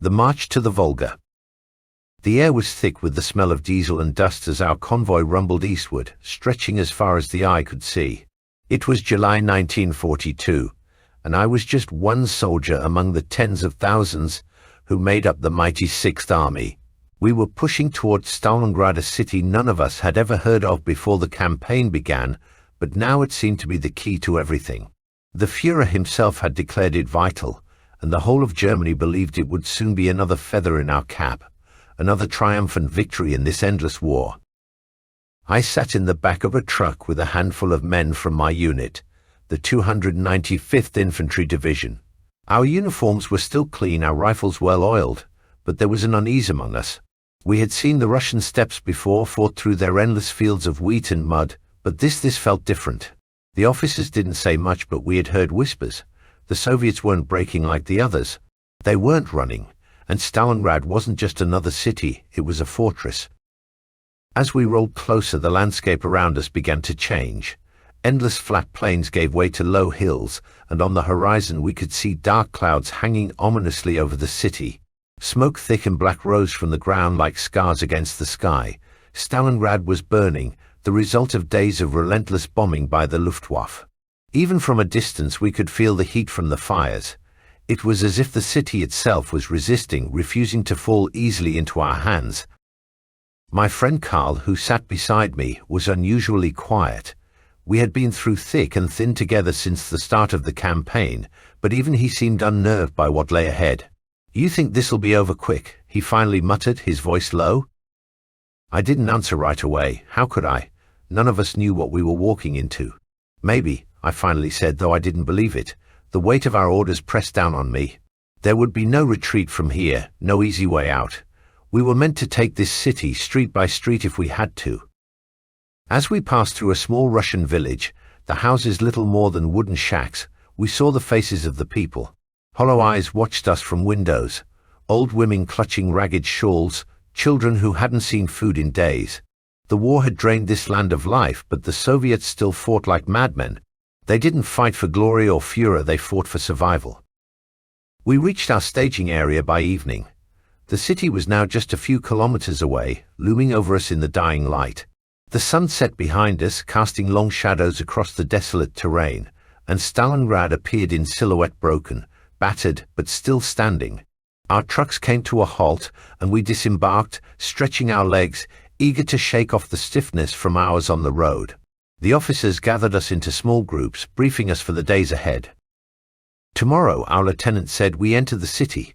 The march to the Volga. The air was thick with the smell of diesel and dust as our convoy rumbled eastward, stretching as far as the eye could see. It was July 1942, and I was just one soldier among the tens of thousands who made up the mighty Sixth Army. We were pushing towards Stalingrad, a city none of us had ever heard of before the campaign began, but now it seemed to be the key to everything. The Führer himself had declared it vital, and the whole of Germany believed it would soon be another feather in our cap, another triumphant victory in this endless war. I sat in the back of a truck with a handful of men from my unit, the 295th Infantry Division. Our uniforms were still clean, our rifles well oiled, but there was an unease among us. We had seen the Russian steppes before, fought through their endless fields of wheat and mud, but this felt different. The officers didn't say much, but we had heard whispers. The Soviets weren't breaking like the others. They weren't running, and Stalingrad wasn't just another city, it was a fortress. As we rolled closer, the landscape around us began to change. Endless flat plains gave way to low hills, and on the horizon we could see dark clouds hanging ominously over the city. Smoke thick and black rose from the ground like scars against the sky. Stalingrad was burning, the result of days of relentless bombing by the Luftwaffe. Even from a distance we could feel the heat from the fires. It was as if the city itself was resisting, refusing to fall easily into our hands. My friend Karl, who sat beside me, was unusually quiet. We had been through thick and thin together since the start of the campaign, but even he seemed unnerved by what lay ahead. "You think this'll be over quick?" he finally muttered, his voice low. I didn't answer right away. How could I? None of us knew what we were walking into. "Maybe," I finally said, though I didn't believe it. The weight of our orders pressed down on me. There would be no retreat from here, no easy way out. We were meant to take this city street by street if we had to. As we passed through a small Russian village, the houses little more than wooden shacks, we saw the faces of the people. Hollow eyes watched us from windows. Old women clutching ragged shawls, children who hadn't seen food in days. The war had drained this land of life, but the Soviets still fought like madmen. They didn't fight for glory or Führer, they fought for survival. We reached our staging area by evening. The city was now just a few kilometers away, looming over us in the dying light. The sun set behind us, casting long shadows across the desolate terrain, and Stalingrad appeared in silhouette, broken, battered, but still standing. Our trucks came to a halt, and we disembarked, stretching our legs, eager to shake off the stiffness from hours on the road. The officers gathered us into small groups, briefing us for the days ahead. Tomorrow, our lieutenant said, we enter the city.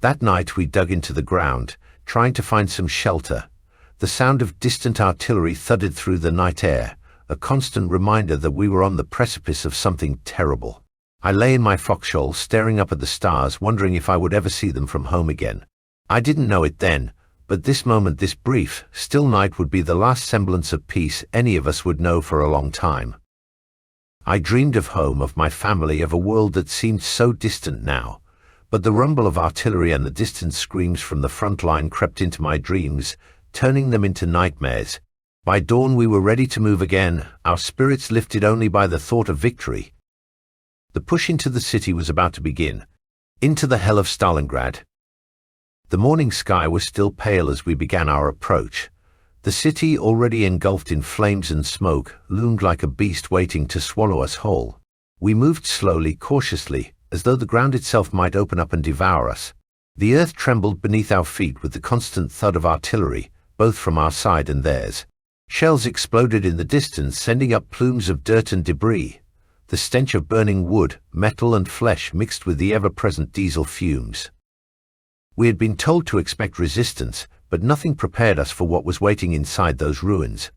That night we dug into the ground, trying to find some shelter. The sound of distant artillery thudded through the night air, a constant reminder that we were on the precipice of something terrible. I lay in my foxhole, staring up at the stars, wondering if I would ever see them from home again. I didn't know it then, but this moment, this brief, still night would be the last semblance of peace any of us would know for a long time. I dreamed of home, of my family, of a world that seemed so distant now. But the rumble of artillery and the distant screams from the front line crept into my dreams, turning them into nightmares. By dawn we were ready to move again, our spirits lifted only by the thought of victory. The push into the city was about to begin. Into the hell of Stalingrad. The morning sky was still pale as we began our approach. The city, already engulfed in flames and smoke, loomed like a beast waiting to swallow us whole. We moved slowly, cautiously, as though the ground itself might open up and devour us. The earth trembled beneath our feet with the constant thud of artillery, both from our side and theirs. Shells exploded in the distance, sending up plumes of dirt and debris. The stench of burning wood, metal and flesh mixed with the ever-present diesel fumes. We had been told to expect resistance, but nothing prepared us for what was waiting inside those ruins.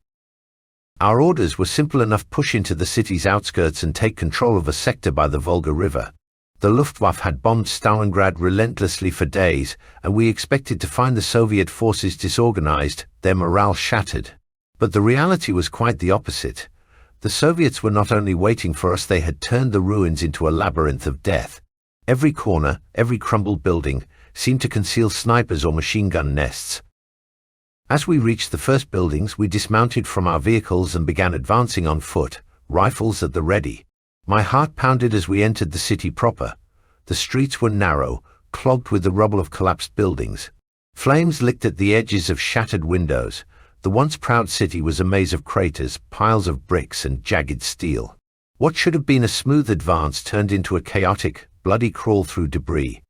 Our orders were simple enough: push into the city's outskirts and take control of a sector by the Volga River. The Luftwaffe had bombed Stalingrad relentlessly for days, and we expected to find the Soviet forces disorganized, their morale shattered. But the reality was quite the opposite. The Soviets were not only waiting for us, they had turned the ruins into a labyrinth of death. Every corner, every crumbled building, seemed to conceal snipers or machine gun nests. As we reached the first buildings, we dismounted from our vehicles and began advancing on foot, rifles at the ready. My heart pounded as we entered the city proper. The streets were narrow, clogged with the rubble of collapsed buildings. Flames licked at the edges of shattered windows. The once proud city was a maze of craters, piles of bricks, and jagged steel. What should have been a smooth advance turned into a chaotic, bloody crawl through debris.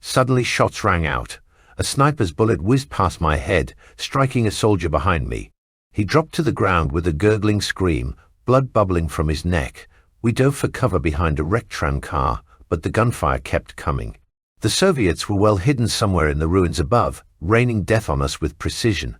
Suddenly shots rang out. A sniper's bullet whizzed past my head, striking a soldier behind me. He dropped to the ground with a gurgling scream, blood bubbling from his neck. We dove for cover behind a wrecked tram car, but the gunfire kept coming. The Soviets were well hidden somewhere in the ruins above, raining death on us with precision.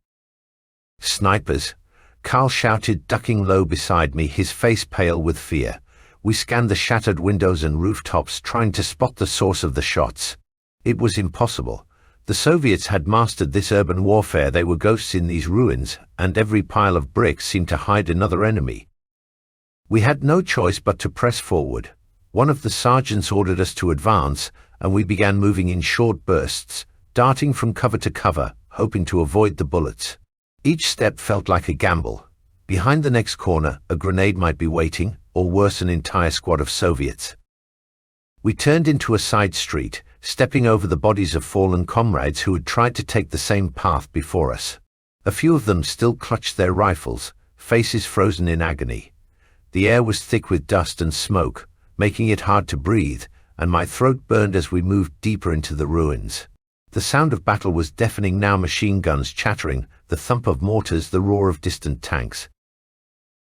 "Snipers!" Karl shouted, ducking low beside me, his face pale with fear. We scanned the shattered windows and rooftops, trying to spot the source of the shots. It was impossible. The Soviets had mastered this urban warfare. They were ghosts in these ruins, and every pile of bricks seemed to hide another enemy. We had no choice but to press forward. One of the sergeants ordered us to advance, and we began moving in short bursts, darting from cover to cover, hoping to avoid the bullets. Each step felt like a gamble. Behind the next corner, a grenade might be waiting, or worse, an entire squad of Soviets. We turned into a side street, stepping over the bodies of fallen comrades who had tried to take the same path before us. A few of them still clutched their rifles, faces frozen in agony. The air was thick with dust and smoke, making it hard to breathe, and my throat burned as we moved deeper into the ruins. The sound of battle was deafening now, machine guns chattering, the thump of mortars, the roar of distant tanks.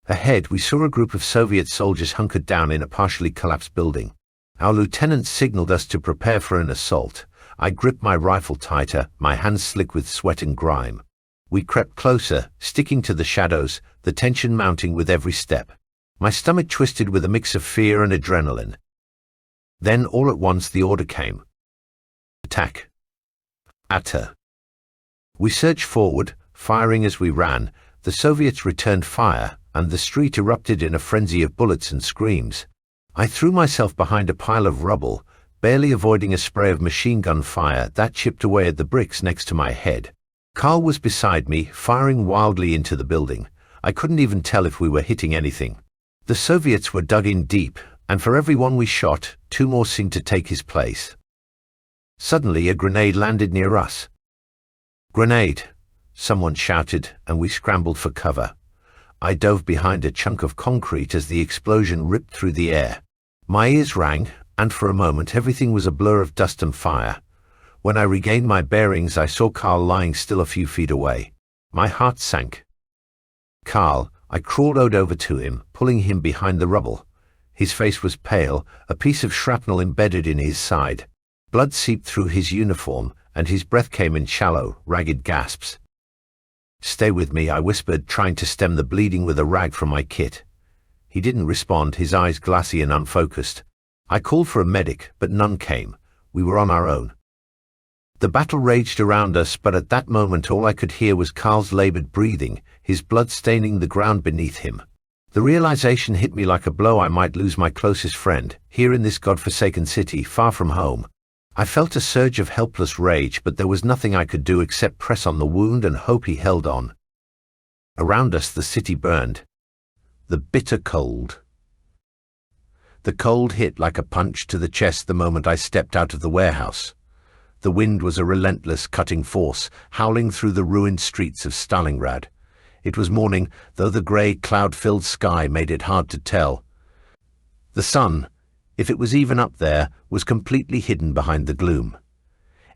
Ahead, we saw a group of Soviet soldiers hunkered down in a partially collapsed building. Our lieutenant signaled us to prepare for an assault. I gripped my rifle tighter, my hands slick with sweat and grime. We crept closer, sticking to the shadows, the tension mounting with every step. My stomach twisted with a mix of fear and adrenaline. Then, all at once, the order came. Attack. Atta. We surged forward, firing as we ran. The Soviets returned fire, and the street erupted in a frenzy of bullets and screams. I threw myself behind a pile of rubble, barely avoiding a spray of machine gun fire that chipped away at the bricks next to my head. Karl was beside me, firing wildly into the building. I couldn't even tell if we were hitting anything. The Soviets were dug in deep, and for every one we shot, two more seemed to take his place. Suddenly, a grenade landed near us. "Grenade!" someone shouted, and we scrambled for cover. I dove behind a chunk of concrete as the explosion ripped through the air. My ears rang, and for a moment everything was a blur of dust and fire. When I regained my bearings, I saw Karl lying still a few feet away. My heart sank. "Karl," I crawled over to him, pulling him behind the rubble. His face was pale, a piece of shrapnel embedded in his side. Blood seeped through his uniform, and his breath came in shallow, ragged gasps. "Stay with me," I whispered, trying to stem the bleeding with a rag from my kit. He didn't respond, his eyes glassy and unfocused. I called for a medic, but none came. We were on our own. The battle raged around us, but at that moment all I could hear was Karl's labored breathing, his blood staining the ground beneath him. The realization hit me like a blow. I might lose my closest friend, here in this godforsaken city, far from home. I felt a surge of helpless rage, but there was nothing I could do except press on the wound and hope he held on. Around us the city burned. The bitter cold. The cold hit like a punch to the chest the moment I stepped out of the warehouse. The wind was a relentless, cutting force, howling through the ruined streets of Stalingrad. It was morning, though the grey, cloud-filled sky made it hard to tell. The sun, if it was even up there, was completely hidden behind the gloom.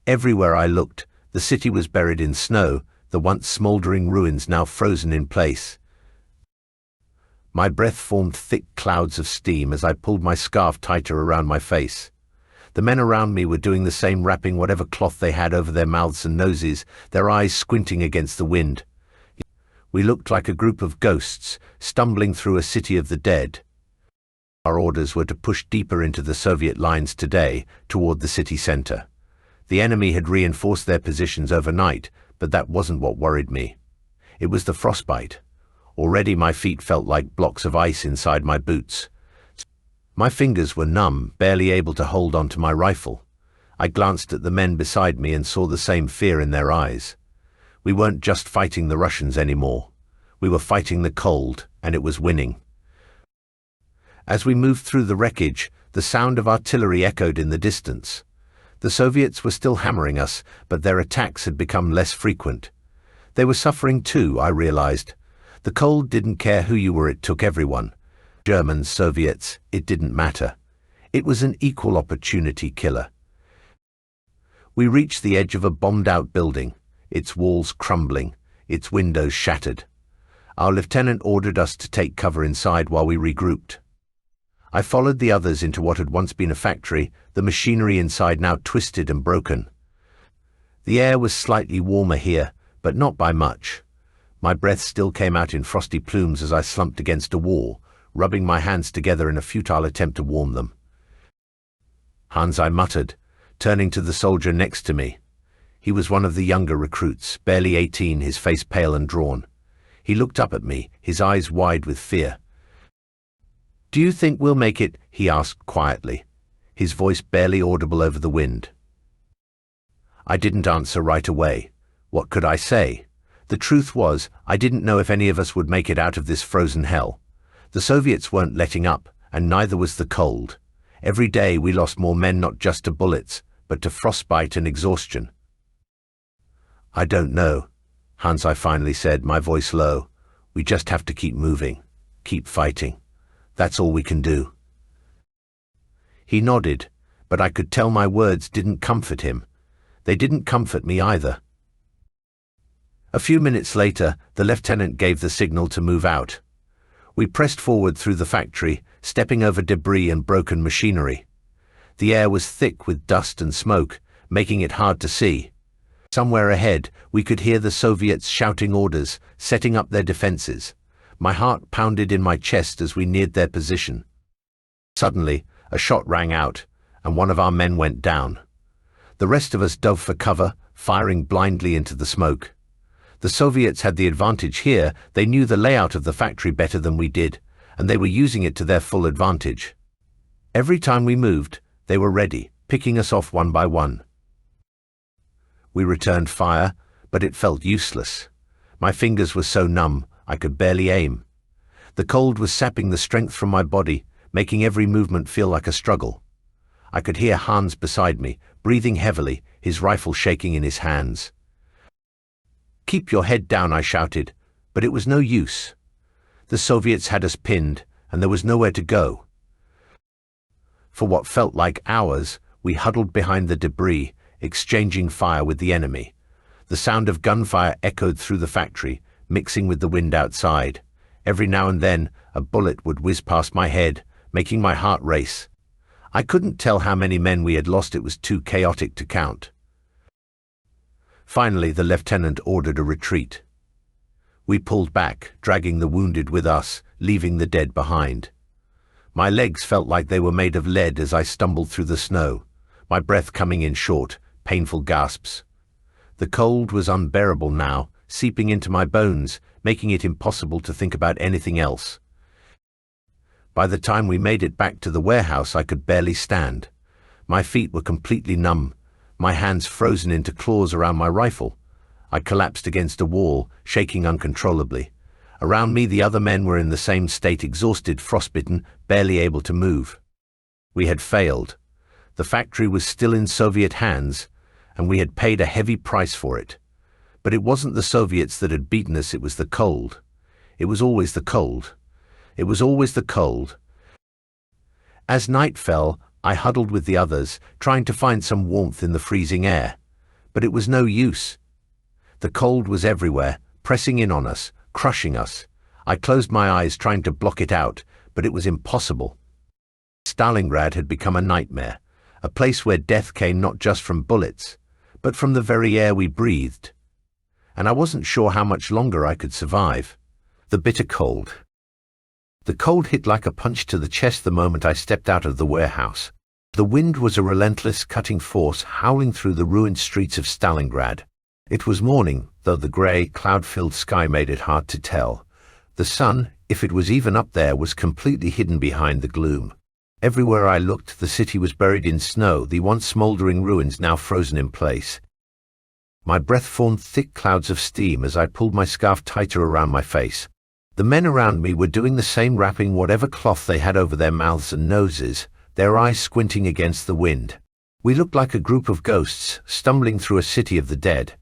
Everywhere I looked, the city was buried in snow, the once smouldering ruins now frozen in place. My breath formed thick clouds of steam as I pulled my scarf tighter around my face. The men around me were doing the same, wrapping whatever cloth they had over their mouths and noses, their eyes squinting against the wind. We looked like a group of ghosts, stumbling through a city of the dead. Our orders were to push deeper into the Soviet lines today, toward the city center. The enemy had reinforced their positions overnight, but that wasn't what worried me. It was the frostbite. Already my feet felt like blocks of ice inside my boots. My fingers were numb, barely able to hold onto my rifle. I glanced at the men beside me and saw the same fear in their eyes. We weren't just fighting the Russians anymore. We were fighting the cold, and it was winning. As we moved through the wreckage, the sound of artillery echoed in the distance. The Soviets were still hammering us, but their attacks had become less frequent. They were suffering too, I realized. The cold didn't care who you were, it took everyone. Germans, Soviets, it didn't matter. It was an equal opportunity killer. We reached the edge of a bombed-out building, its walls crumbling, its windows shattered. Our lieutenant ordered us to take cover inside while we regrouped. I followed the others into what had once been a factory, the machinery inside now twisted and broken. The air was slightly warmer here, but not by much. My breath still came out in frosty plumes as I slumped against a wall, rubbing my hands together in a futile attempt to warm them. "Hans," I muttered, turning to the soldier next to me. He was one of the younger recruits, barely 18, his face pale and drawn. He looked up at me, his eyes wide with fear. "Do you think we'll make it?" he asked quietly, his voice barely audible over the wind. I didn't answer right away. What could I say? The truth was, I didn't know if any of us would make it out of this frozen hell. The Soviets weren't letting up, and neither was the cold. Every day we lost more men, not just to bullets, but to frostbite and exhaustion. "I don't know," Hans, I finally said, my voice low. "We just have to keep moving, keep fighting. That's all we can do." He nodded, but I could tell my words didn't comfort him. They didn't comfort me either. A few minutes later, the lieutenant gave the signal to move out. We pressed forward through the factory, stepping over debris and broken machinery. The air was thick with dust and smoke, making it hard to see. Somewhere ahead, we could hear the Soviets shouting orders, setting up their defenses. My heart pounded in my chest as we neared their position. Suddenly, a shot rang out, and one of our men went down. The rest of us dove for cover, firing blindly into the smoke. The Soviets had the advantage here. They knew the layout of the factory better than we did, and they were using it to their full advantage. Every time we moved, they were ready, picking us off one by one. We returned fire, but it felt useless. My fingers were so numb, I could barely aim. The cold was sapping the strength from my body, making every movement feel like a struggle. I could hear Hans beside me, breathing heavily, his rifle shaking in his hands. "Keep your head down," I shouted, but it was no use. The Soviets had us pinned, and there was nowhere to go. For what felt like hours, we huddled behind the debris, exchanging fire with the enemy. The sound of gunfire echoed through the factory, mixing with the wind outside. Every now and then, a bullet would whiz past my head, making my heart race. I couldn't tell how many men we had lost. It was too chaotic to count. Finally, the lieutenant ordered a retreat. We pulled back, dragging the wounded with us, leaving the dead behind. My legs felt like they were made of lead as I stumbled through the snow, my breath coming in short, painful gasps. The cold was unbearable now, seeping into my bones, making it impossible to think about anything else. By the time we made it back to the warehouse, I could barely stand. My feet were completely numb, my hands frozen into claws around my rifle. I collapsed against a wall, shaking uncontrollably. Around me, the other men were in the same state, exhausted, frostbitten, barely able to move. We had failed. The factory was still in Soviet hands, and we had paid a heavy price for it. But it wasn't the Soviets that had beaten us, it was the cold. It was always the cold. It was always the cold. As night fell, I huddled with the others, trying to find some warmth in the freezing air. But it was no use. The cold was everywhere, pressing in on us, crushing us. I closed my eyes, trying to block it out, but it was impossible. Stalingrad had become a nightmare, a place where death came not just from bullets, but from the very air we breathed. And I wasn't sure how much longer I could survive. The bitter cold. The cold hit like a punch to the chest the moment I stepped out of the warehouse. The wind was a relentless, cutting force howling through the ruined streets of Stalingrad. It was morning, though the grey, cloud-filled sky made it hard to tell. The sun, if it was even up there, was completely hidden behind the gloom. Everywhere I looked, the city was buried in snow, the once smouldering ruins now frozen in place. My breath formed thick clouds of steam as I pulled my scarf tighter around my face. The men around me were doing the same, wrapping whatever cloth they had over their mouths and noses, their eyes squinting against the wind. We looked like a group of ghosts stumbling through a city of the dead.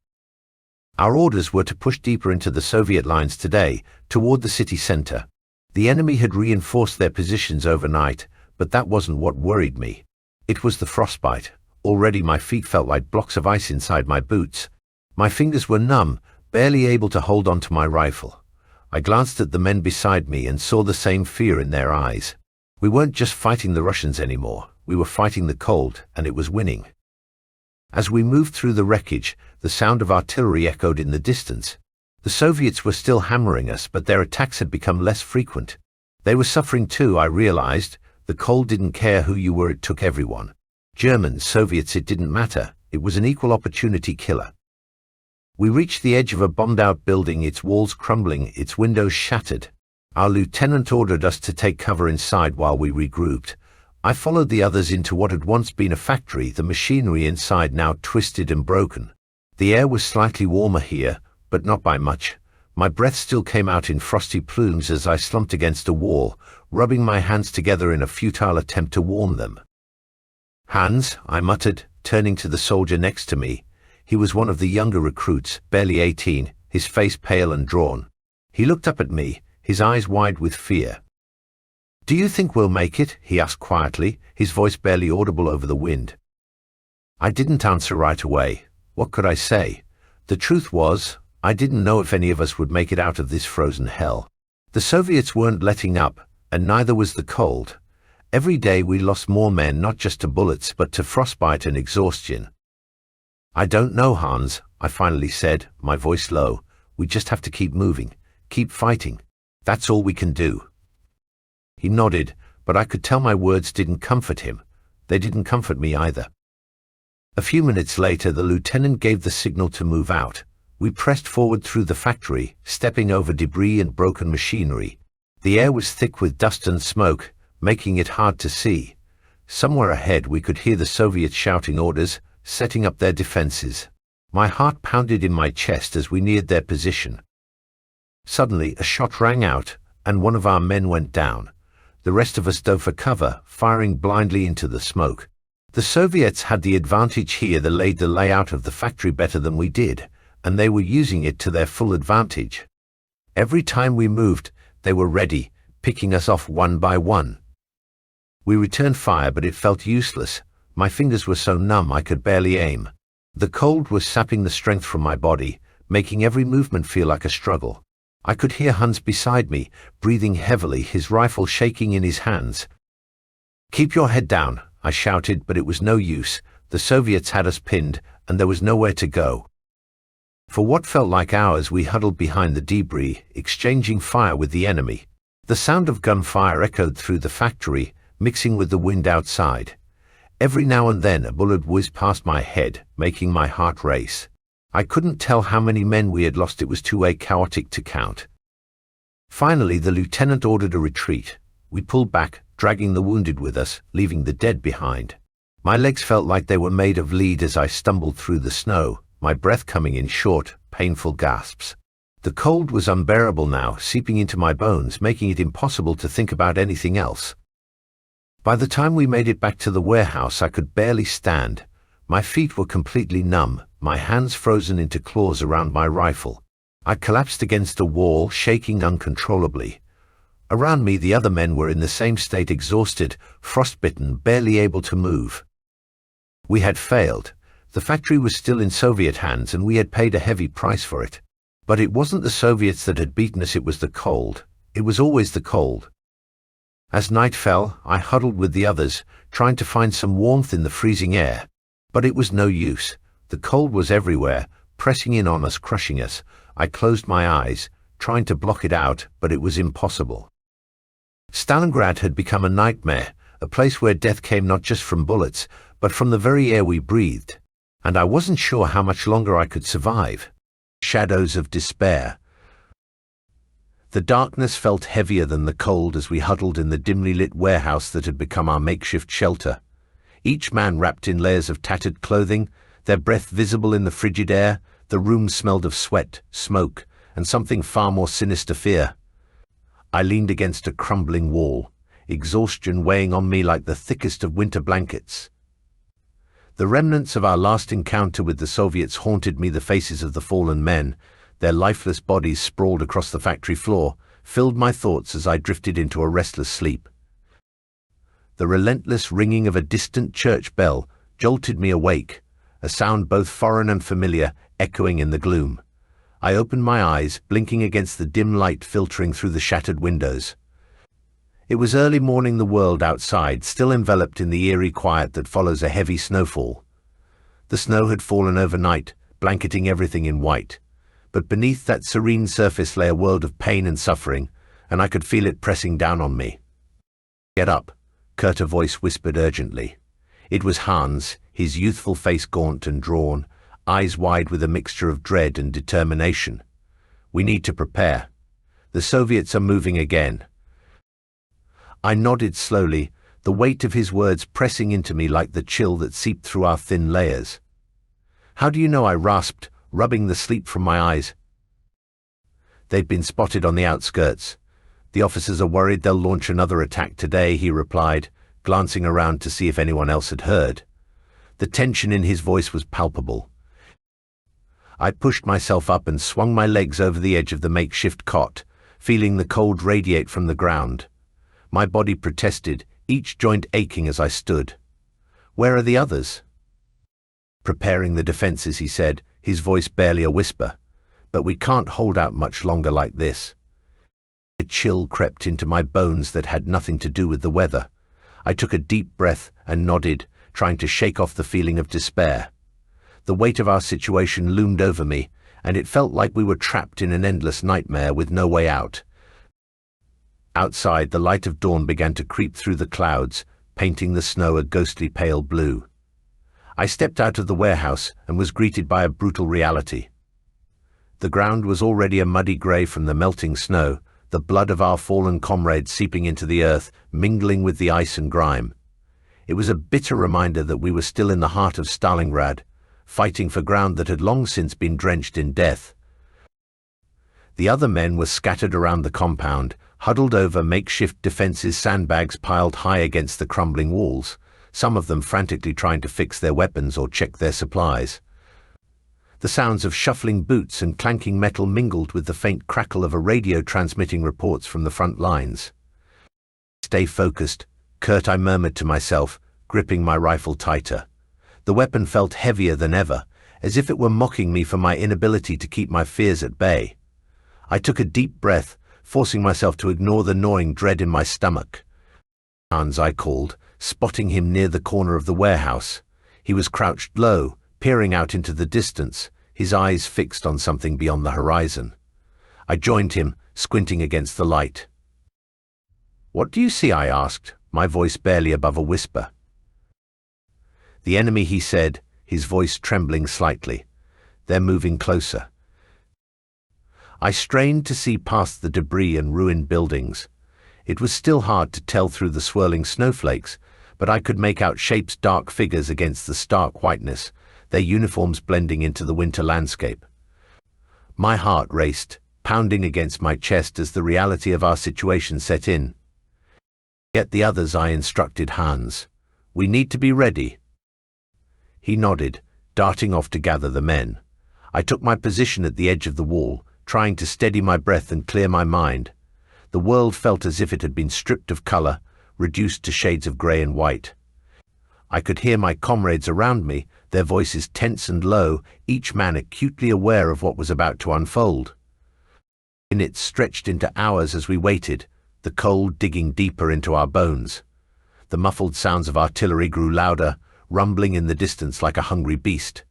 Our orders were to push deeper into the Soviet lines today, toward the city center. The enemy had reinforced their positions overnight, but that wasn't what worried me. It was the frostbite. Already my feet felt like blocks of ice inside my boots. My fingers were numb, barely able to hold onto my rifle. I glanced at the men beside me and saw the same fear in their eyes. We weren't just fighting the Russians anymore. We were fighting the cold, and it was winning. As we moved through the wreckage, the sound of artillery echoed in the distance. The Soviets were still hammering us, but their attacks had become less frequent. They were suffering too, I realized. The cold didn't care who you were, it took everyone. Germans, Soviets, it didn't matter. It was an equal opportunity killer. We reached the edge of a bombed-out building, its walls crumbling, its windows shattered. Our lieutenant ordered us to take cover inside while we regrouped. I followed the others into what had once been a factory, the machinery inside now twisted and broken. The air was slightly warmer here, but not by much. My breath still came out in frosty plumes as I slumped against a wall, rubbing my hands together in a futile attempt to warm them. "Hans," I muttered, turning to the soldier next to me. He was one of the younger recruits, barely 18, his face pale and drawn. He looked up at me, his eyes wide with fear. "Do you think we'll make it?" he asked quietly, his voice barely audible over the wind. I didn't answer right away. What could I say? The truth was, I didn't know if any of us would make it out of this frozen hell. The Soviets weren't letting up, and neither was the cold. Every day we lost more men, not just to bullets, but to frostbite and exhaustion. "I don't know, Hans," I finally said, my voice low. "We just have to keep moving, keep fighting. That's all we can do." He nodded, but I could tell my words didn't comfort him. They didn't comfort me either. A few minutes later, the lieutenant gave the signal to move out. We pressed forward through the factory, stepping over debris and broken machinery. The air was thick with dust and smoke, making it hard to see. Somewhere ahead we could hear the Soviets shouting orders, setting up their defenses. My heart pounded in my chest as we neared their position. Suddenly a shot rang out, and one of our men went down. The rest of us dove for cover, firing blindly into the smoke. The Soviets had the advantage here. They laid the layout of the factory better than we did, and they were using it to their full advantage. Every time we moved, they were ready, picking us off one by one. We returned fire, but it felt useless. My fingers were so numb I could barely aim. The cold was sapping the strength from my body, making every movement feel like a struggle. I could hear Hans beside me, breathing heavily, his rifle shaking in his hands. "Keep your head down," I shouted, but it was no use. The Soviets had us pinned, and there was nowhere to go. For what felt like hours, we huddled behind the debris, exchanging fire with the enemy. The sound of gunfire echoed through the factory, mixing with the wind outside. Every now and then a bullet whizzed past my head, making my heart race. I couldn't tell how many men we had lost. It was too chaotic to count. Finally, the lieutenant ordered a retreat. We pulled back, dragging the wounded with us, leaving the dead behind. My legs felt like they were made of lead as I stumbled through the snow, my breath coming in short, painful gasps. The cold was unbearable now, seeping into my bones, making it impossible to think about anything else. By the time we made it back to the warehouse, I could barely stand. My feet were completely numb, my hands frozen into claws around my rifle. I collapsed against a wall, shaking uncontrollably. Around me, the other men were in the same state, exhausted, frostbitten, barely able to move. We had failed. The factory was still in Soviet hands, and we had paid a heavy price for it. But it wasn't the Soviets that had beaten us, it was the cold. It was always the cold. As night fell, I huddled with the others, trying to find some warmth in the freezing air. But it was no use. The cold was everywhere, pressing in on us, crushing us. I closed my eyes, trying to block it out, but it was impossible. Stalingrad had become a nightmare, a place where death came not just from bullets, but from the very air we breathed. And I wasn't sure how much longer I could survive. Shadows of despair. The darkness felt heavier than the cold as we huddled in the dimly lit warehouse that had become our makeshift shelter. Each man wrapped in layers of tattered clothing, their breath visible in the frigid air. The room smelled of sweat, smoke, and something far more sinister: fear. I leaned against a crumbling wall, exhaustion weighing on me like the thickest of winter blankets. The remnants of our last encounter with the Soviets haunted me, the faces of the fallen men, their lifeless bodies sprawled across the factory floor, filled my thoughts as I drifted into a restless sleep. The relentless ringing of a distant church bell jolted me awake, a sound both foreign and familiar, echoing in the gloom. I opened my eyes, blinking against the dim light filtering through the shattered windows. It was early morning, the world outside still enveloped in the eerie quiet that follows a heavy snowfall. The snow had fallen overnight, blanketing everything in white, but beneath that serene surface lay a world of pain and suffering, and I could feel it pressing down on me. "Get up," Kurt, a voice whispered urgently. It was Hans, his youthful face gaunt and drawn, eyes wide with a mixture of dread and determination. "We need to prepare. The Soviets are moving again." I nodded slowly, the weight of his words pressing into me like the chill that seeped through our thin layers. "How do you know?" I rasped, rubbing the sleep from my eyes. "They've been spotted on the outskirts. The officers are worried they'll launch another attack today," he replied, glancing around to see if anyone else had heard. The tension in his voice was palpable. I pushed myself up and swung my legs over the edge of the makeshift cot, feeling the cold radiate from the ground. My body protested, each joint aching as I stood. "Where are the others?" "Preparing the defenses," he said, his voice barely a whisper. "But we can't hold out much longer like this." A chill crept into my bones that had nothing to do with the weather. I took a deep breath and nodded, trying to shake off the feeling of despair. The weight of our situation loomed over me, and it felt like we were trapped in an endless nightmare with no way out. Outside, the light of dawn began to creep through the clouds, painting the snow a ghostly pale blue. I stepped out of the warehouse and was greeted by a brutal reality. The ground was already a muddy grey from the melting snow, the blood of our fallen comrades seeping into the earth, mingling with the ice and grime. It was a bitter reminder that we were still in the heart of Stalingrad, fighting for ground that had long since been drenched in death. The other men were scattered around the compound, huddled over makeshift defenses, sandbags piled high against the crumbling walls, some of them frantically trying to fix their weapons or check their supplies. The sounds of shuffling boots and clanking metal mingled with the faint crackle of a radio transmitting reports from the front lines. "Stay focused, Kurt," I murmured to myself, gripping my rifle tighter. The weapon felt heavier than ever, as if it were mocking me for my inability to keep my fears at bay. I took a deep breath, forcing myself to ignore the gnawing dread in my stomach. "Hans," I called, spotting him near the corner of the warehouse. He was crouched low, peering out into the distance, his eyes fixed on something beyond the horizon. I joined him, squinting against the light. "What do you see?" I asked, my voice barely above a whisper. "The enemy," he said, his voice trembling slightly. "They're moving closer." I strained to see past the debris and ruined buildings. It was still hard to tell through the swirling snowflakes, but I could make out shapes, dark figures against the stark whiteness, their uniforms blending into the winter landscape. My heart raced, pounding against my chest as the reality of our situation set in. "Get the others," I instructed Hans. "We need to be ready." He nodded, darting off to gather the men. I took my position at the edge of the wall, trying to steady my breath and clear my mind. The world felt as if it had been stripped of color, reduced to shades of gray and white. I could hear my comrades around me, their voices tense and low, each man acutely aware of what was about to unfold. Minutes stretched into hours as we waited, the cold digging deeper into our bones. The muffled sounds of artillery grew louder, rumbling in the distance like a hungry beast.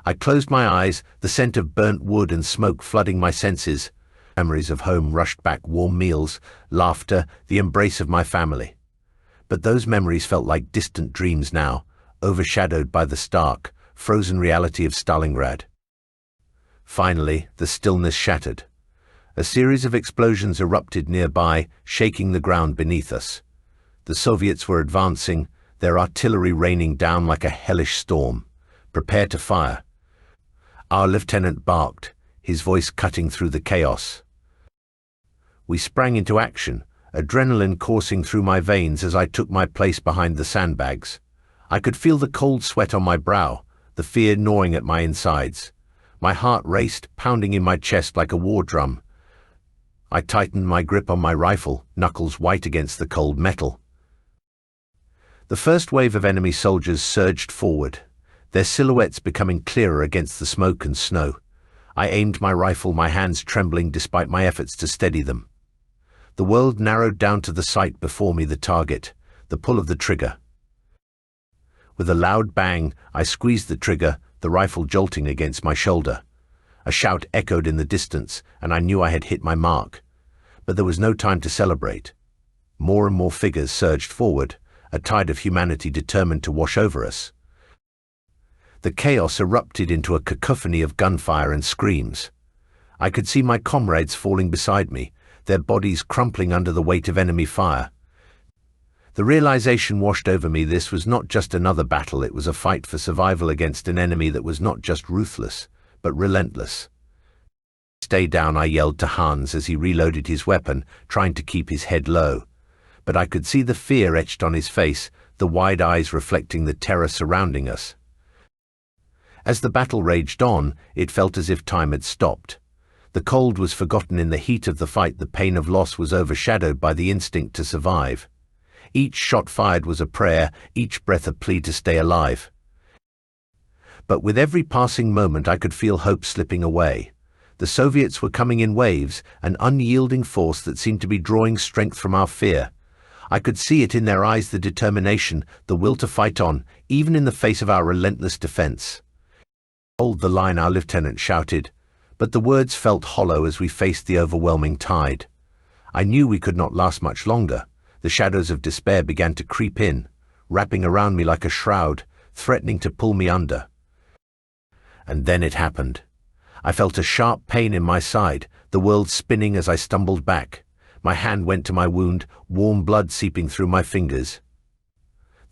I closed my eyes, the scent of burnt wood and smoke flooding my senses. Memories of home rushed back, warm meals, laughter, the embrace of my family. But those memories felt like distant dreams now, overshadowed by the stark, frozen reality of Stalingrad. Finally, the stillness shattered. A series of explosions erupted nearby, shaking the ground beneath us. The Soviets were advancing, their artillery raining down like a hellish storm. "Prepare to fire." Our lieutenant barked, his voice cutting through the chaos. We sprang into action, adrenaline coursing through my veins as I took my place behind the sandbags. I could feel the cold sweat on my brow, the fear gnawing at my insides. My heart raced, pounding in my chest like a war drum. I tightened my grip on my rifle, knuckles white against the cold metal. The first wave of enemy soldiers surged forward, their silhouettes becoming clearer against the smoke and snow. I aimed my rifle, my hands trembling despite my efforts to steady them. The world narrowed down to the sight before me, the target, the pull of the trigger. With a loud bang, I squeezed the trigger, the rifle jolting against my shoulder. A shout echoed in the distance, and I knew I had hit my mark. But there was no time to celebrate. More and more figures surged forward, a tide of humanity determined to wash over us. The chaos erupted into a cacophony of gunfire and screams. I could see my comrades falling beside me, their bodies crumpling under the weight of enemy fire. The realization washed over me this was not just another battle, it was a fight for survival against an enemy that was not just ruthless, but relentless. "Stay down," I yelled to Hans as he reloaded his weapon, trying to keep his head low. But I could see the fear etched on his face, the wide eyes reflecting the terror surrounding us. As the battle raged on, it felt as if time had stopped. The cold was forgotten in the heat of the fight, the pain of loss was overshadowed by the instinct to survive. Each shot fired was a prayer, each breath a plea to stay alive. But with every passing moment I could feel hope slipping away. The Soviets were coming in waves, an unyielding force that seemed to be drawing strength from our fear. I could see it in their eyes, the determination, the will to fight on, even in the face of our relentless defense. "Hold the line," our lieutenant shouted, but the words felt hollow as we faced the overwhelming tide. I knew we could not last much longer. The shadows of despair began to creep in, wrapping around me like a shroud, threatening to pull me under. And then it happened. I felt a sharp pain in my side, the world spinning as I stumbled back. My hand went to my wound, warm blood seeping through my fingers.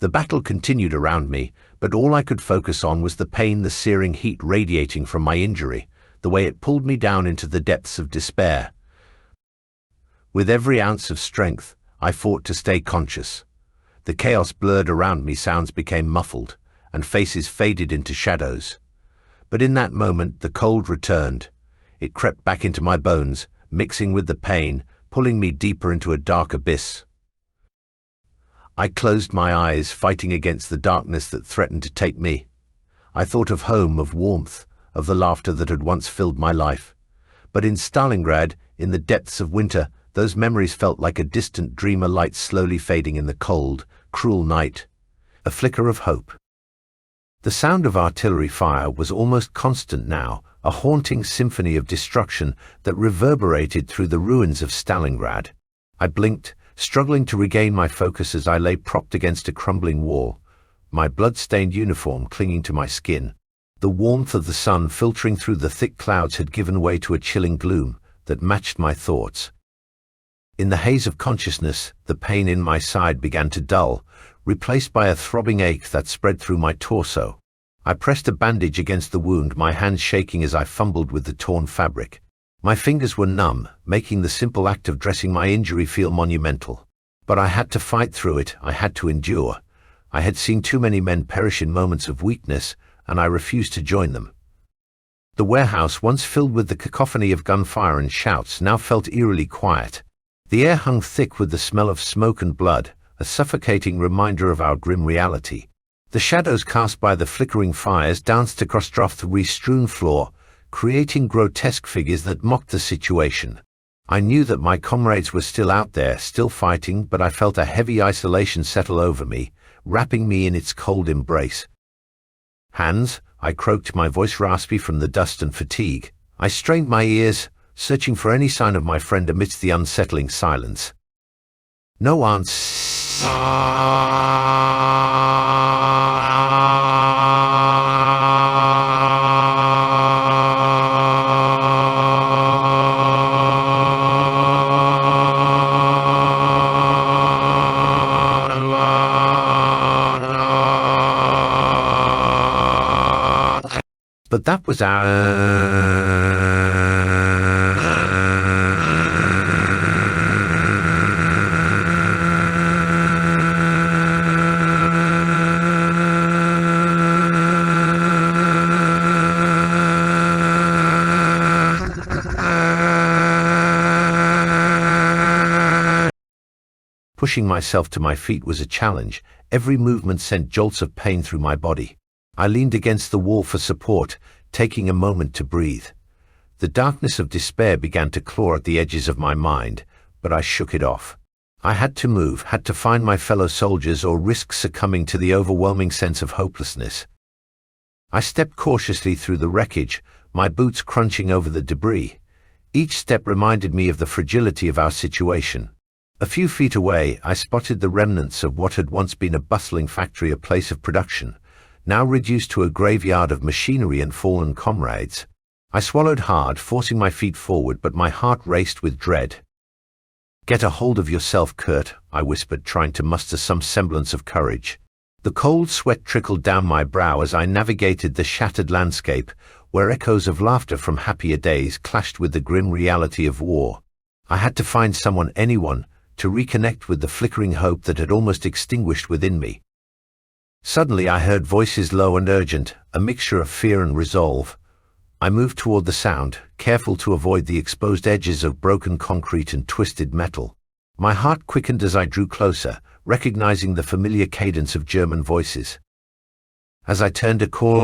The battle continued around me, but all I could focus on was the pain, the searing heat radiating from my injury, the way it pulled me down into the depths of despair. With every ounce of strength, I fought to stay conscious. The chaos blurred around me, sounds became muffled, and faces faded into shadows. But in that moment, the cold returned. It crept back into my bones, mixing with the pain, pulling me deeper into a dark abyss. I closed my eyes, fighting against the darkness that threatened to take me. I thought of home, of warmth, of the laughter that had once filled my life. But in Stalingrad, in the depths of winter, those memories felt like a distant dream, a light slowly fading in the cold, cruel night. A flicker of hope. The sound of artillery fire was almost constant now, a haunting symphony of destruction that reverberated through the ruins of Stalingrad. I blinked, struggling to regain my focus as I lay propped against a crumbling wall, my blood-stained uniform clinging to my skin. The warmth of the sun filtering through the thick clouds had given way to a chilling gloom that matched my thoughts. In the haze of consciousness, the pain in my side began to dull, replaced by a throbbing ache that spread through my torso. I pressed a bandage against the wound, my hands shaking as I fumbled with the torn fabric. My fingers were numb, making the simple act of dressing my injury feel monumental. But I had to fight through it, I had to endure. I had seen too many men perish in moments of weakness, and I refused to join them. The warehouse, once filled with the cacophony of gunfire and shouts, now felt eerily quiet. The air hung thick with the smell of smoke and blood, a suffocating reminder of our grim reality. The shadows cast by the flickering fires danced across the re-strewn floor, creating grotesque figures that mocked the situation. I knew that my comrades were still out there, still fighting, but I felt a heavy isolation settle over me, wrapping me in its cold embrace. "Hans," I croaked, my voice raspy from the dust and fatigue. I strained my ears, searching for any sign of my friend amidst the unsettling silence. No answer. But that was our... Pushing myself to my feet was a challenge. Every movement sent jolts of pain through my body. I leaned against the wall for support, taking a moment to breathe. The darkness of despair began to claw at the edges of my mind, but I shook it off. I had to move, had to find my fellow soldiers or risk succumbing to the overwhelming sense of hopelessness. I stepped cautiously through the wreckage, my boots crunching over the debris. Each step reminded me of the fragility of our situation. A few feet away, I spotted the remnants of what had once been a bustling factory, a place of production, now reduced to a graveyard of machinery and fallen comrades. I swallowed hard, forcing my feet forward, but my heart raced with dread. "Get a hold of yourself, Kurt," I whispered, trying to muster some semblance of courage. The cold sweat trickled down my brow as I navigated the shattered landscape, where echoes of laughter from happier days clashed with the grim reality of war. I had to find someone, anyone, to reconnect with the flickering hope that had almost extinguished within me. Suddenly I heard voices low and urgent, a mixture of fear and resolve. I moved toward the sound, careful to avoid the exposed edges of broken concrete and twisted metal. My heart quickened as I drew closer, recognizing the familiar cadence of German voices. As I turned a corner,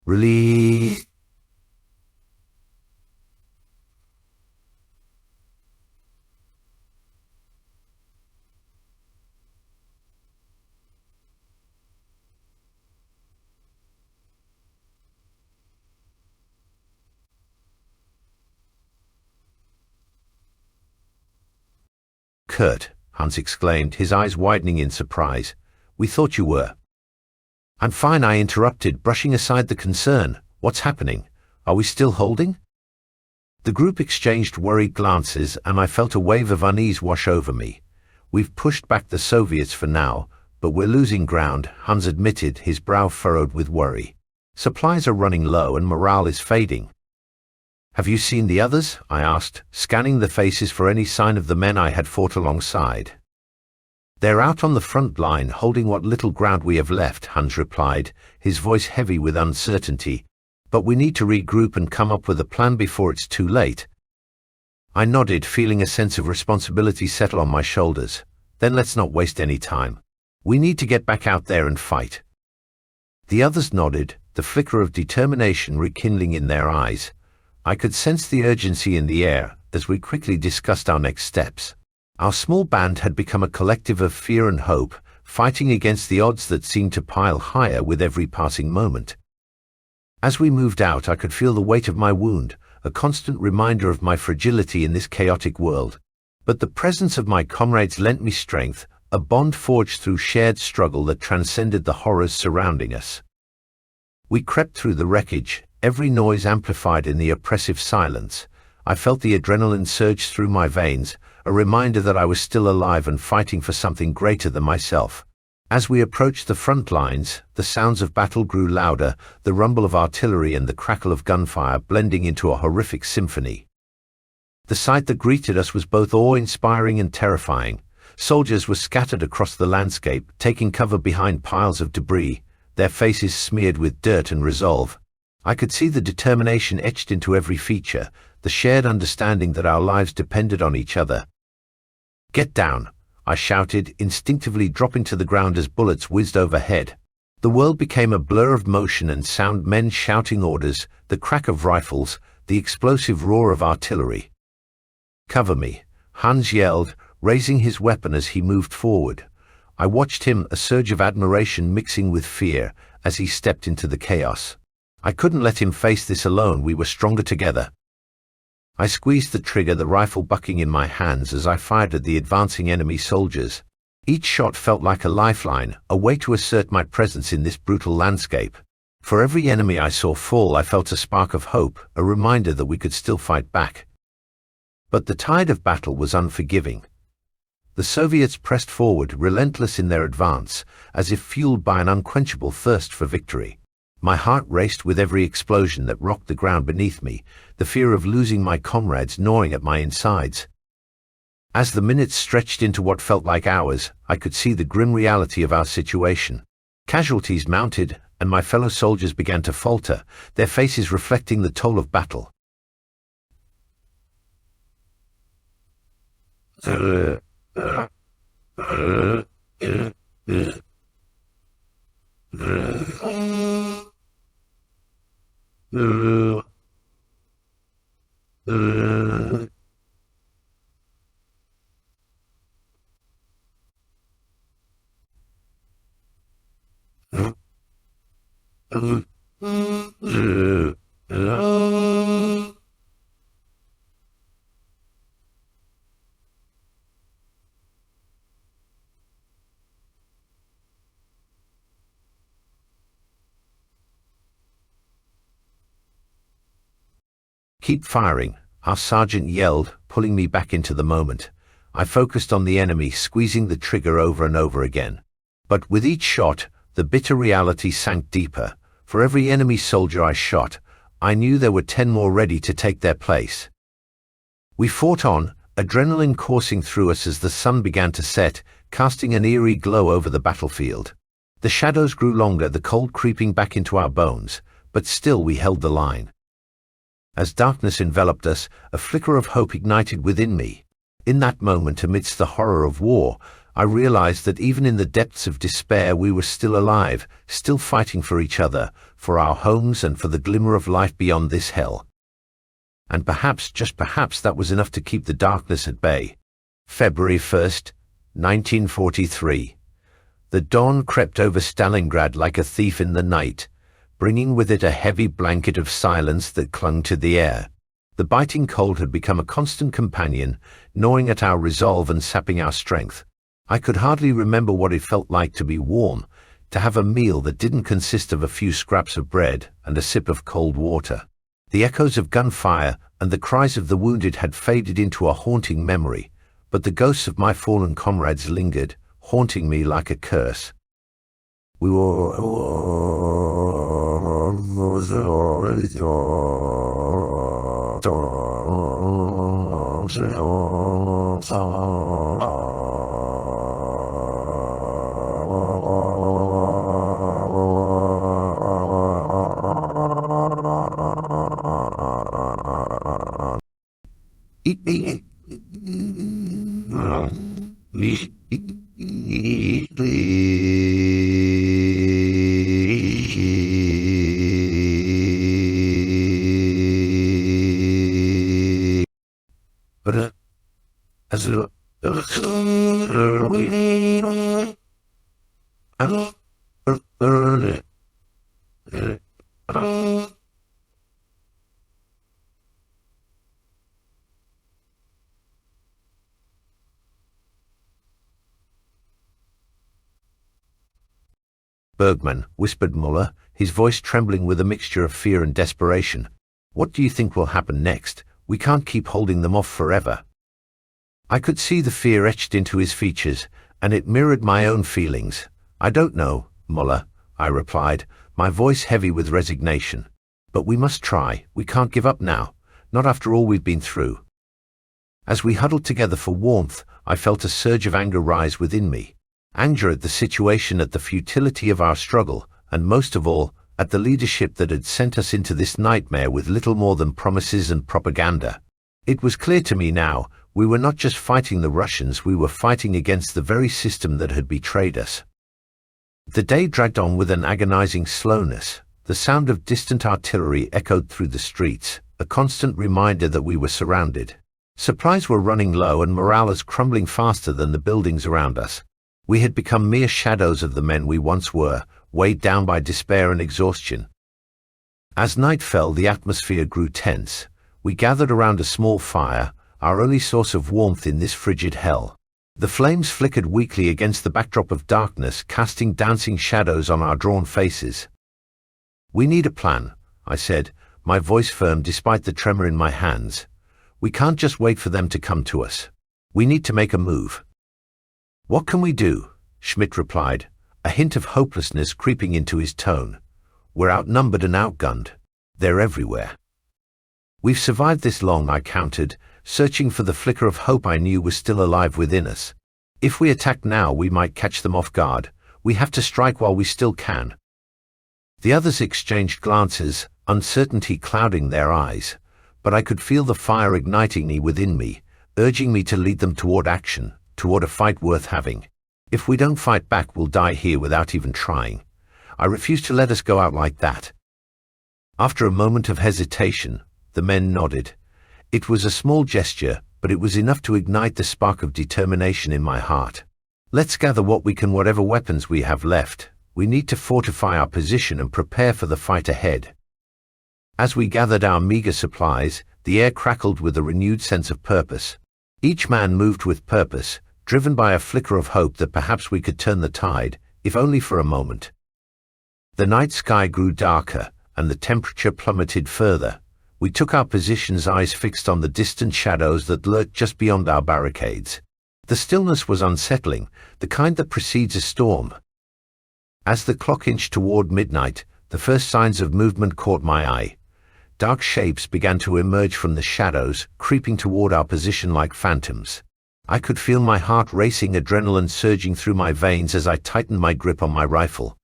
release. "Kurt," Hans exclaimed, his eyes widening in surprise. "We thought you were—" "I'm fine," I interrupted, brushing aside the concern. "What's happening? Are we still holding?" The group exchanged worried glances, and I felt a wave of unease wash over me. "We've pushed back the Soviets for now, but we're losing ground," Hans admitted, his brow furrowed with worry. "Supplies are running low and morale is fading." "Have you seen the others?" I asked, scanning the faces for any sign of the men I had fought alongside. "They're out on the front line, holding what little ground we have left," Hans replied, his voice heavy with uncertainty. "But we need to regroup and come up with a plan before it's too late." I nodded, feeling a sense of responsibility settle on my shoulders. "Then let's not waste any time. We need to get back out there and fight." The others nodded, the flicker of determination rekindling in their eyes. I could sense the urgency in the air as we quickly discussed our next steps. Our small band had become a collective of fear and hope, fighting against the odds that seemed to pile higher with every passing moment. As we moved out, I could feel the weight of my wound, a constant reminder of my fragility in this chaotic world. But the presence of my comrades lent me strength, a bond forged through shared struggle that transcended the horrors surrounding us. We crept through the wreckage, every noise amplified in the oppressive silence. I felt the adrenaline surge through my veins, a reminder that I was still alive and fighting for something greater than myself. As we approached the front lines, the sounds of battle grew louder, the rumble of artillery and the crackle of gunfire blending into a horrific symphony. The sight that greeted us was both awe-inspiring and terrifying. Soldiers were scattered across the landscape, taking cover behind piles of debris, their faces smeared with dirt and resolve. I could see the determination etched into every feature, the shared understanding that our lives depended on each other. "Get down," I shouted, instinctively dropping to the ground as bullets whizzed overhead. The world became a blur of motion and sound, men shouting orders, the crack of rifles, the explosive roar of artillery. "Cover me," Hans yelled, raising his weapon as he moved forward. I watched him, a surge of admiration mixing with fear, as he stepped into the chaos. I couldn't let him face this alone. We were stronger together. I squeezed the trigger, the rifle bucking in my hands as I fired at the advancing enemy soldiers. Each shot felt like a lifeline, a way to assert my presence in this brutal landscape. For every enemy I saw fall, I felt a spark of hope, a reminder that we could still fight back. But the tide of battle was unforgiving. The Soviets pressed forward, relentless in their advance, as if fueled by an unquenchable thirst for victory. My heart raced with every explosion that rocked the ground beneath me, the fear of losing my comrades gnawing at my insides. As the minutes stretched into what felt like hours, I could see the grim reality of our situation. Casualties mounted, and my fellow soldiers began to falter, their faces reflecting the toll of battle. Keep firing, our sergeant yelled, pulling me back into the moment. I focused on the enemy, squeezing the trigger over and over again. But with each shot, the bitter reality sank deeper. For every enemy soldier I shot, I knew there were 10 more ready to take their place. We fought on, adrenaline coursing through us as the sun began to set, casting an eerie glow over the battlefield. The shadows grew longer, the cold creeping back into our bones, but still we held the line. As darkness enveloped us, a flicker of hope ignited within me. In that moment, amidst the horror of war, I realized that even in the depths of despair we were still alive, still fighting for each other, for our homes and for the glimmer of life beyond this hell. And perhaps, just perhaps, that was enough to keep the darkness at bay. February 1st, 1943. The dawn crept over Stalingrad like a thief in the night, bringing with it a heavy blanket of silence that clung to the air. The biting cold had become a constant companion, gnawing at our resolve and sapping our strength. I could hardly remember what it felt like to be warm, to have a meal that didn't consist of a few scraps of bread and a sip of cold water. The echoes of gunfire and the cries of the wounded had faded into a haunting memory, but the ghosts of my fallen comrades lingered, haunting me like a curse. We were Bergman, whispered Muller, his voice trembling with a mixture of fear and desperation. What do you think will happen next? We can't keep holding them off forever. I could see the fear etched into his features, and it mirrored my own feelings. I don't know, Muller, I replied, my voice heavy with resignation. But we must try. We can't give up now, not after all we've been through. As we huddled together for warmth, I felt a surge of anger rise within me. Anger at the situation, at the futility of our struggle, and most of all, at the leadership that had sent us into this nightmare with little more than promises and propaganda. It was clear to me now, we were not just fighting the Russians, we were fighting against the very system that had betrayed us. The day dragged on with an agonizing slowness. The sound of distant artillery echoed through the streets, a constant reminder that we were surrounded. Supplies were running low and morale was crumbling faster than the buildings around us. We had become mere shadows of the men we once were, weighed down by despair and exhaustion. As night fell, the atmosphere grew tense. We gathered around a small fire, our only source of warmth in this frigid hell. The flames flickered weakly against the backdrop of darkness, casting dancing shadows on our drawn faces. We need a plan, I said, my voice firm despite the tremor in my hands. We can't just wait for them to come to us. We need to make a move. What can we do? Schmidt replied, a hint of hopelessness creeping into his tone. We're outnumbered and outgunned. They're everywhere. We've survived this long, I countered, searching for the flicker of hope I knew was still alive within us. If we attack now, we might catch them off guard. We have to strike while we still can. The others exchanged glances, uncertainty clouding their eyes, but I could feel the fire igniting within me, urging me to lead them toward action, toward a fight worth having. If we don't fight back, we'll die here without even trying. I refuse to let us go out like that. After a moment of hesitation, the men nodded. It was a small gesture, but it was enough to ignite the spark of determination in my heart. Let's gather what we can, whatever weapons we have left. We need to fortify our position and prepare for the fight ahead. As we gathered our meager supplies, the air crackled with a renewed sense of purpose. Each man moved with purpose, driven by a flicker of hope that perhaps we could turn the tide, if only for a moment. The night sky grew darker, and the temperature plummeted further. We took our positions, eyes fixed on the distant shadows that lurked just beyond our barricades. The stillness was unsettling, the kind that precedes a storm. As the clock inched toward midnight, the first signs of movement caught my eye. Dark shapes began to emerge from the shadows, creeping toward our position like phantoms. I could feel my heart racing, adrenaline surging through my veins as I tightened my grip on my rifle.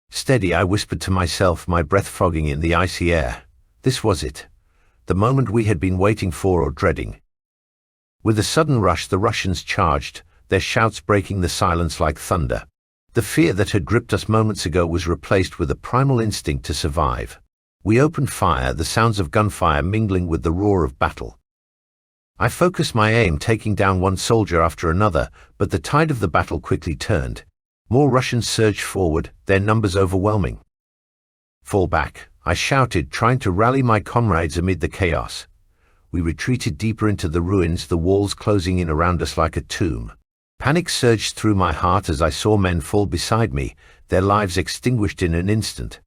Steady, I whispered to myself, my breath fogging in the icy air. This was it. The moment we had been waiting for or dreading. With a sudden rush, the Russians charged, their shouts breaking the silence like thunder. The fear that had gripped us moments ago was replaced with a primal instinct to survive. We opened fire, the sounds of gunfire mingling with the roar of battle. I focused my aim, taking down one soldier after another, but the tide of the battle quickly turned. More Russians surged forward, their numbers overwhelming. Fall back, I shouted, trying to rally my comrades amid the chaos. We retreated deeper into the ruins, the walls closing in around us like a tomb. Panic surged through my heart as I saw men fall beside me, their lives extinguished in an instant.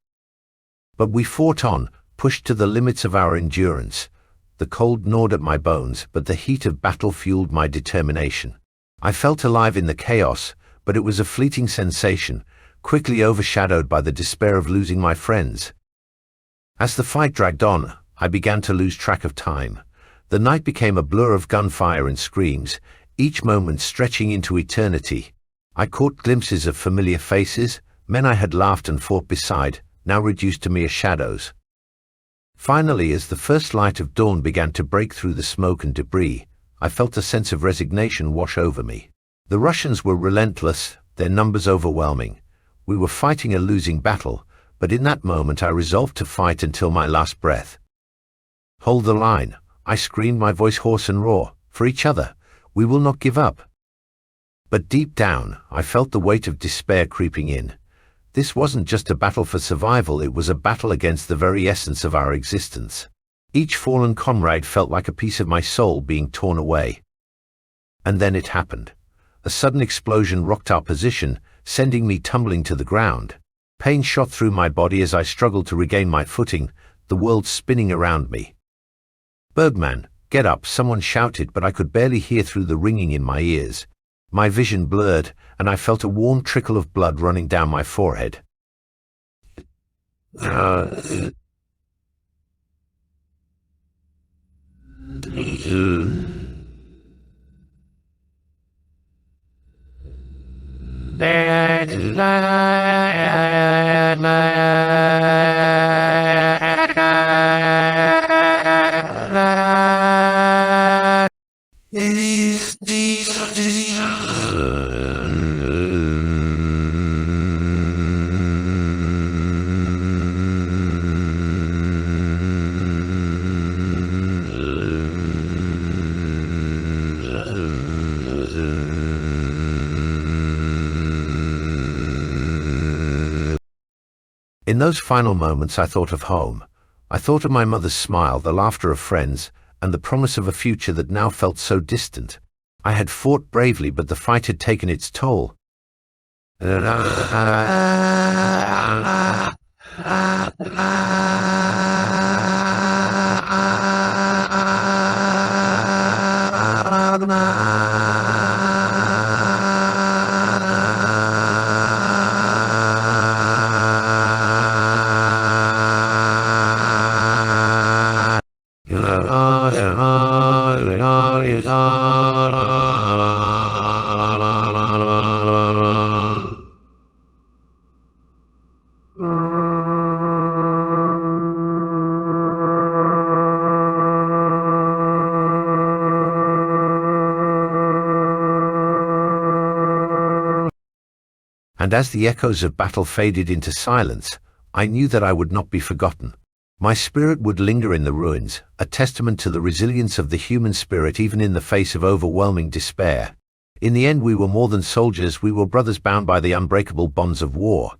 But we fought on, pushed to the limits of our endurance. The cold gnawed at my bones, but the heat of battle fueled my determination. I felt alive in the chaos, but it was a fleeting sensation, quickly overshadowed by the despair of losing my friends. As the fight dragged on, I began to lose track of time. The night became a blur of gunfire and screams, each moment stretching into eternity. I caught glimpses of familiar faces, men I had laughed and fought beside, now reduced to mere shadows. Finally, as the first light of dawn began to break through the smoke and debris, I felt a sense of resignation wash over me. The Russians were relentless, their numbers overwhelming. We were fighting a losing battle, but in that moment I resolved to fight until my last breath. Hold the line, I screamed, my voice hoarse and raw. For each other, we will not give up. But deep down, I felt the weight of despair creeping in. This wasn't just a battle for survival, it was a battle against the very essence of our existence. Each fallen comrade felt like a piece of my soul being torn away. And then it happened. A sudden explosion rocked our position, sending me tumbling to the ground. Pain shot through my body as I struggled to regain my footing, the world spinning around me. "Bergman, get up," someone shouted, but I could barely hear through the ringing in my ears. My vision blurred, and I felt a warm trickle of blood running down my forehead. In those final moments I thought of home. I thought of my mother's smile, the laughter of friends, and the promise of a future that now felt so distant. I had fought bravely, but the fight had taken its toll. And as the echoes of battle faded into silence, I knew that I would not be forgotten. My spirit would linger in the ruins, a testament to the resilience of the human spirit even in the face of overwhelming despair. In the end, we were more than soldiers, we were brothers bound by the unbreakable bonds of war.